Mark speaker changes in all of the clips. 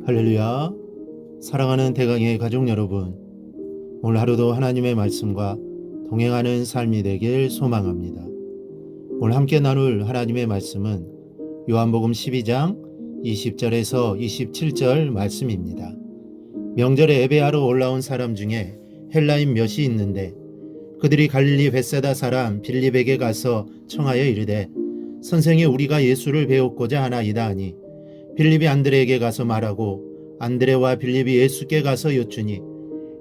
Speaker 1: 할렐루야. 사랑하는 대강의 가족 여러분, 오늘 하루도 하나님의 말씀과 동행하는 삶이 되길 소망합니다. 오늘 함께 나눌 하나님의 말씀은 요한복음 12장 20절에서 27절 말씀입니다. 명절에 예배하러 올라온 사람 중에 헬라인 몇이 있는데 그들이 갈릴리 벳세다 사람 빌립에게 가서 청하여 이르되 선생이 우리가 예수를 배웠고자 하나이다 하니 빌립이 안드레에게 가서 말하고 안드레와 빌립이 예수께 가서 여쭈니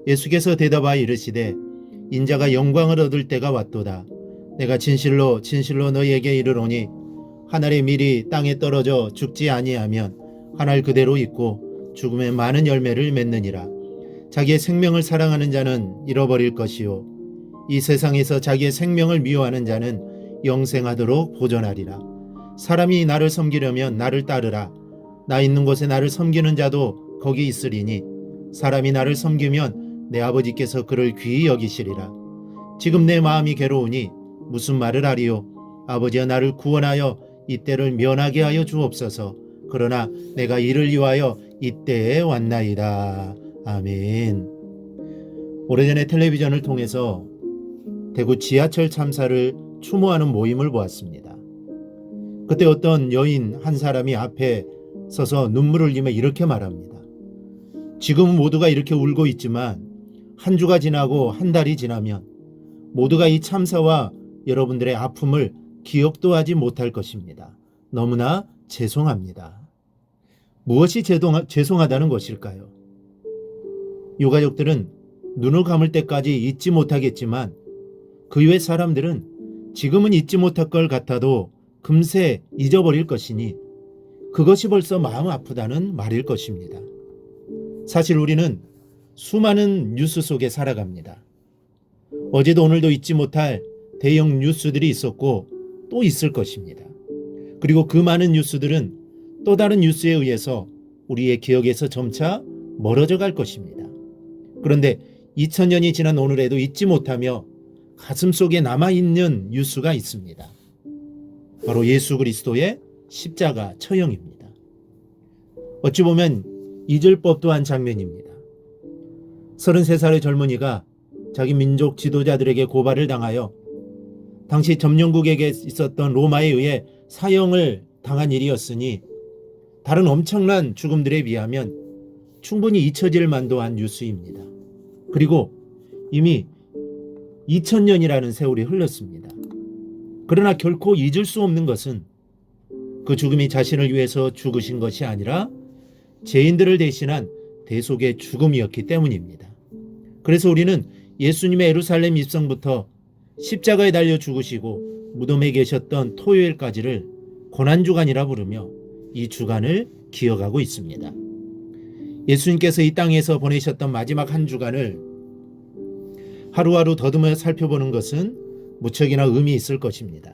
Speaker 1: 예수께서 대답하여 이르시되 인자가 영광을 얻을 때가 왔도다. 내가 진실로 너희에게 이르노니 한 알의 밀이 땅에 떨어져 죽지 아니하면 한 알 그대로 있고 죽음에 많은 열매를 맺느니라. 자기의 생명을 사랑하는 자는 잃어버릴 것이요 이 세상에서 자기의 생명을 미워하는 자는 영생하도록 보존하리라. 사람이 나를 섬기려면 나를 따르라. 나 있는 곳에 나를 섬기는 자도 거기 있으리니 사람이 나를 섬기면 내 아버지께서 그를 귀히 여기시리라. 지금 내 마음이 괴로우니 무슨 말을 하리요? 아버지여 나를 구원하여 이때를 면하게 하여 주옵소서. 그러나 내가 이를 위하여 이때에 왔나이다. 아멘. 오래전에 텔레비전을 통해서 대구 지하철 참사를 추모하는 모임을 보았습니다. 그때 어떤 여인 한 사람이 앞에 서서 눈물을 흘리며 이렇게 말합니다. 지금 모두가 이렇게 울고 있지만 한 주가 지나고 한 달이 지나면 모두가 이 참사와 여러분들의 아픔을 기억도 하지 못할 것입니다. 너무나 죄송합니다. 무엇이 죄송하다는 것일까요? 유가족들은 눈을 감을 때까지 잊지 못하겠지만 그 외 사람들은 지금은 잊지 못할 걸 같아도 금세 잊어버릴 것이니 그것이 벌써 마음 아프다는 말일 것입니다. 사실 우리는 수많은 뉴스 속에 살아갑니다. 어제도 오늘도 잊지 못할 대형 뉴스들이 있었고 또 있을 것입니다. 그리고 그 많은 뉴스들은 또 다른 뉴스에 의해서 우리의 기억에서 점차 멀어져 갈 것입니다. 그런데 2000년이 지난 오늘에도 잊지 못하며 가슴 속에 남아있는 뉴스가 있습니다. 바로 예수 그리스도의 십자가 처형입니다. 어찌 보면 잊을 법도 한 장면입니다. 33살의 젊은이가 자기 민족 지도자들에게 고발을 당하여 당시 점령국에게 있었던 로마에 의해 사형을 당한 일이었으니 다른 엄청난 죽음들에 비하면 충분히 잊혀질 만도 한 뉴스입니다. 그리고 이미 2000년이라는 세월이 흘렀습니다. 그러나 결코 잊을 수 없는 것은 그 죽음이 자신을 위해서 죽으신 것이 아니라 죄인들을 대신한 대속의 죽음이었기 때문입니다. 그래서 우리는 예수님의 예루살렘 입성부터 십자가에 달려 죽으시고 무덤에 계셨던 토요일까지를 고난주간이라 부르며 이 주간을 기억하고 있습니다. 예수님께서 이 땅에서 보내셨던 마지막 한 주간을 하루하루 더듬어 살펴보는 것은 무척이나 의미 있을 것입니다.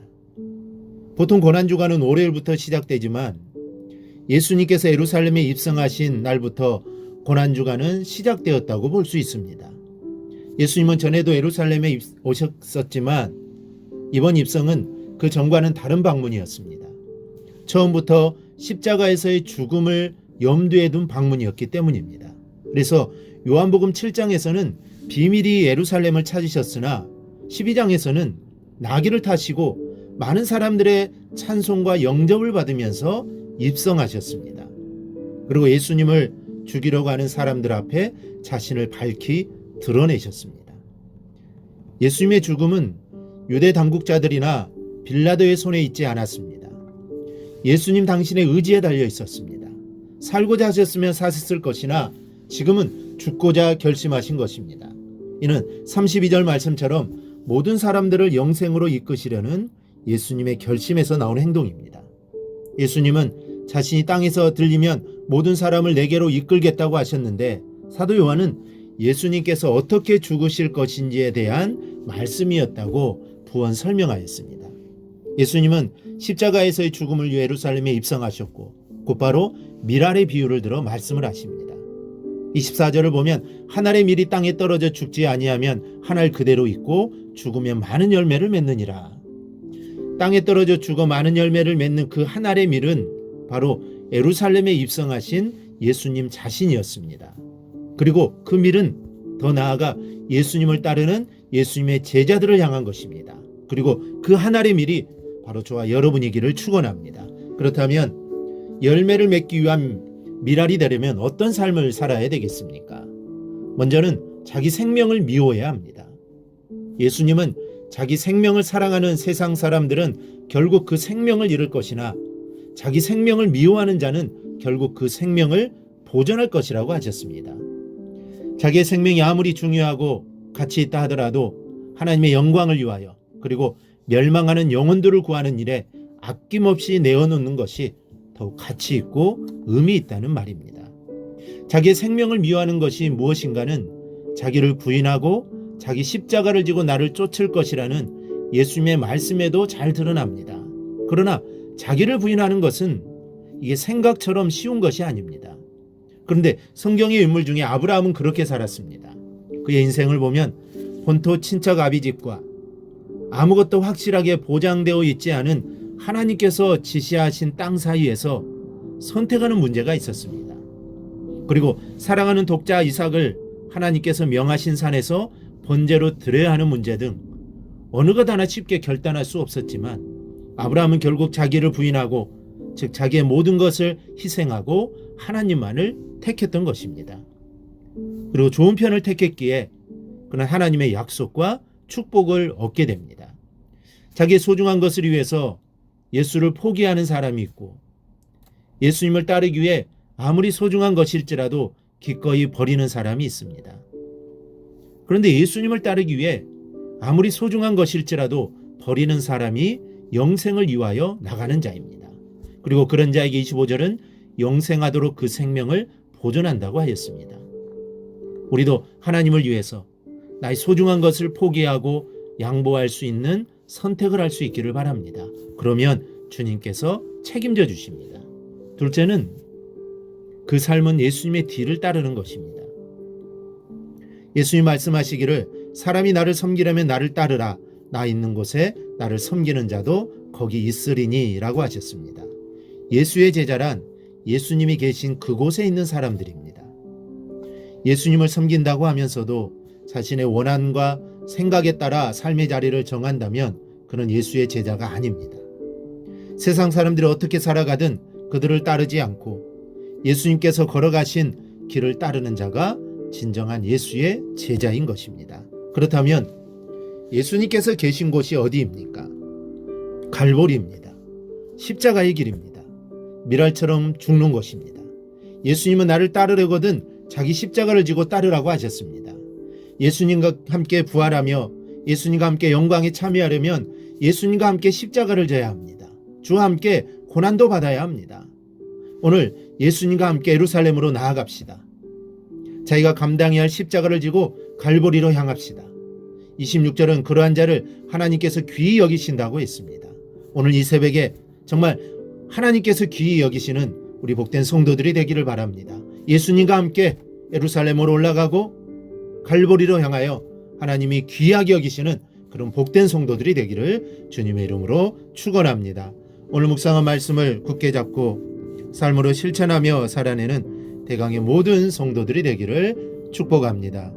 Speaker 1: 보통 고난주간은 월요일부터 시작되지만 예수님께서 예루살렘에 입성하신 날부터 고난주간은 시작되었다고 볼 수 있습니다. 예수님은 전에도 예루살렘에 오셨었지만 이번 입성은 그 전과는 다른 방문이었습니다. 처음부터 십자가에서의 죽음을 염두에 둔 방문이었기 때문입니다. 그래서 요한복음 7장에서는 비밀이 예루살렘을 찾으셨으나 12장에서는 나귀를 타시고 많은 사람들의 찬송과 영접을 받으면서 입성하셨습니다. 그리고 예수님을 죽이려고 하는 사람들 앞에 자신을 밝히 드러내셨습니다. 예수님의 죽음은 유대 당국자들이나 빌라도의 손에 있지 않았습니다. 예수님 당신의 의지에 달려 있었습니다. 살고자 하셨으면 사셨을 것이나 지금은 죽고자 결심하신 것입니다. 이는 32절 말씀처럼 모든 사람들을 영생으로 이끄시려는 예수님의 결심에서 나온 행동입니다. 예수님은 자신이 땅에서 들리면 모든 사람을 내게로 이끌겠다고 하셨는데 사도 요한은 예수님께서 어떻게 죽으실 것인지에 대한 말씀이었다고 부언 설명하였습니다. 예수님은 십자가에서의 죽음을 위해 예루살렘에 입성하셨고 곧바로 밀알의 비유를 들어 말씀을 하십니다. 24절을 보면 한 알의 밀이 땅에 떨어져 죽지 아니하면 한 알 그대로 있고 죽으면 많은 열매를 맺느니라. 땅에 떨어져 죽어 많은 열매를 맺는 그 한 알의 밀은 바로 예루살렘에 입성하신 예수님 자신이었습니다. 그리고 그 밀은 더 나아가 예수님을 따르는 예수님의 제자들을 향한 것입니다. 그리고 그 한 알의 밀이 바로 저와 여러분이기를 축원합니다. 그렇다면 열매를 맺기 위한 밀알이 되려면 어떤 삶을 살아야 되겠습니까? 먼저는 자기 생명을 미워해야 합니다. 예수님은 자기 생명을 사랑하는 세상 사람들은 결국 그 생명을 잃을 것이나 자기 생명을 미워하는 자는 결국 그 생명을 보존할 것이라고 하셨습니다. 자기의 생명이 아무리 중요하고 가치 있다 하더라도 하나님의 영광을 위하여 그리고 멸망하는 영혼들을 구하는 일에 아낌없이 내어놓는 것이 더욱 가치 있고 의미 있다는 말입니다. 자기의 생명을 미워하는 것이 무엇인가는 자기를 부인하고 자기 십자가를 지고 나를 쫓을 것이라는 예수님의 말씀에도 잘 드러납니다. 그러나 자기를 부인하는 것은 이게 생각처럼 쉬운 것이 아닙니다. 그런데 성경의 인물 중에 아브라함은 그렇게 살았습니다. 그의 인생을 보면 본토 친척 아비집과 아무것도 확실하게 보장되어 있지 않은 하나님께서 지시하신 땅 사이에서 선택하는 문제가 있었습니다. 그리고 사랑하는 독자 이삭을 하나님께서 명하신 산에서 번제로 드려야 하는 문제 등 어느 것 하나 쉽게 결단할 수 없었지만 아브라함은 결국 자기를 부인하고 즉 자기의 모든 것을 희생하고 하나님만을 택했던 것입니다. 그리고 좋은 편을 택했기에 그는 하나님의 약속과 축복을 얻게 됩니다. 자기의 소중한 것을 위해서 예수를 포기하는 사람이 있고 예수님을 따르기 위해 아무리 소중한 것일지라도 기꺼이 버리는 사람이 있습니다. 그런데 예수님을 따르기 위해 아무리 소중한 것일지라도 버리는 사람이 영생을 위하여 나가는 자입니다. 그리고 그런 자에게 25절은 영생하도록 그 생명을 보존한다고 하였습니다. 우리도 하나님을 위해서 나의 소중한 것을 포기하고 양보할 수 있는 선택을 할 수 있기를 바랍니다. 그러면 주님께서 책임져 주십니다. 둘째는 그 삶은 예수님의 뒤를 따르는 것입니다. 예수님 말씀하시기를 사람이 나를 섬기려면 나를 따르라. 나 있는 곳에 나를 섬기는 자도 거기 있으리니 라고 하셨습니다. 예수의 제자란 예수님이 계신 그곳에 있는 사람들입니다. 예수님을 섬긴다고 하면서도 자신의 원한과 생각에 따라 삶의 자리를 정한다면 그는 예수의 제자가 아닙니다. 세상 사람들이 어떻게 살아가든 그들을 따르지 않고 예수님께서 걸어가신 길을 따르는 자가 진정한 예수의 제자인 것입니다. 그렇다면 예수님께서 계신 곳이 어디입니까? 갈보리입니다. 십자가의 길입니다. 미랄처럼 죽는 곳입니다. 예수님은 나를 따르려거든 자기 십자가를 지고 따르라고 하셨습니다. 예수님과 함께 부활하며 예수님과 함께 영광에 참여하려면 예수님과 함께 십자가를 져야 합니다. 주와 함께 고난도 받아야 합니다. 오늘 예수님과 함께 예루살렘으로 나아갑시다. 자기가 감당해야 할 십자가를 지고 갈보리로 향합시다. 26절은 그러한 자를 하나님께서 귀히 여기신다고 했습니다. 오늘 이 새벽에 정말 하나님께서 귀히 여기시는 우리 복된 성도들이 되기를 바랍니다. 예수님과 함께 예루살렘으로 올라가고 갈보리로 향하여 하나님이 귀하게 여기시는 그런 복된 성도들이 되기를 주님의 이름으로 축원합니다. 오늘 묵상한 말씀을 굳게 잡고 삶으로 실천하며 살아내는 대강의 모든 성도들이 되기를 축복합니다.